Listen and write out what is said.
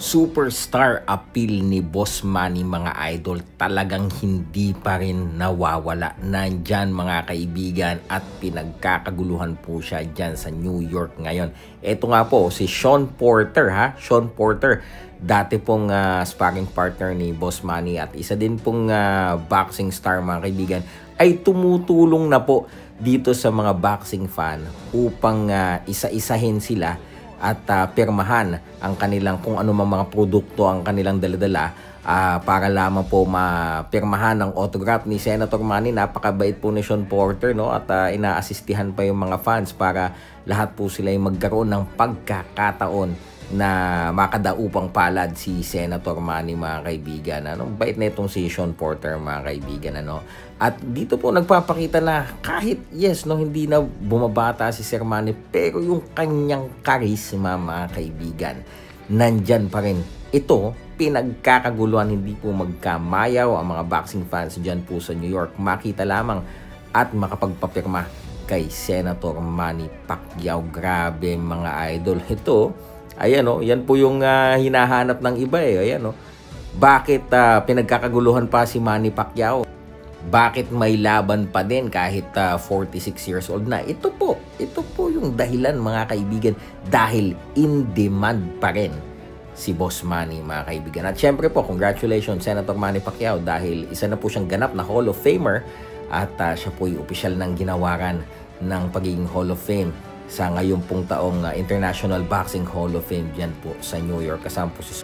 Superstar appeal ni Boss Manny mga idol, talagang hindi pa rin nawawala. Nandyan mga kaibigan at pinagkakaguluhan po siya dyan sa New York ngayon. Ito nga po si Shawn Porter Shawn Porter, dati pong sparring partner ni Boss Manny at isa din pong boxing star mga kaibigan, ay tumutulong na po dito sa mga boxing fan upang isa-isahin sila at pirmahan ang kanilang kung ano mga produkto ang kanilang daladala para lamang po mapirmahan ng autograph ni Senator Manny. Napakabait po ni Shawn Porter, no? At inaasistihan pa yung mga fans para lahat po sila ay magkaroon ng pagkakataon na makadaupang palad si Senator Manny mga kaibigan. Bait na itong si Shawn Porter mga kaibigan. At dito po nagpapakita na kahit hindi na bumabata si Sir Manny, pero yung kanyang charisma mga kaibigan, nandyan pa rin. Ito, pinagkakaguluhan, hindi po magkamayaw ang mga boxing fans dyan po sa New York. Makita lamang at makapagpapirma kay Senator Manny Pacquiao. Grabe mga idol. Ito, ayan yan po yung hinahanap ng iba Ayan bakit pinagkakaguluhan pa si Manny Pacquiao? Bakit may laban pa din kahit 46 years old na? Ito po yung dahilan mga kaibigan, dahil in demand pa rin si Boss Manny mga kaibigan. At syempre po, congratulations Senator Manny Pacquiao, dahil isa na po siyang ganap na Hall of Famer at siya po yung opisyal ng ginawaran ng pagiging Hall of Fame sa ngayon pong taong International Boxing Hall of Fame dyan po sa New York. Kasama po si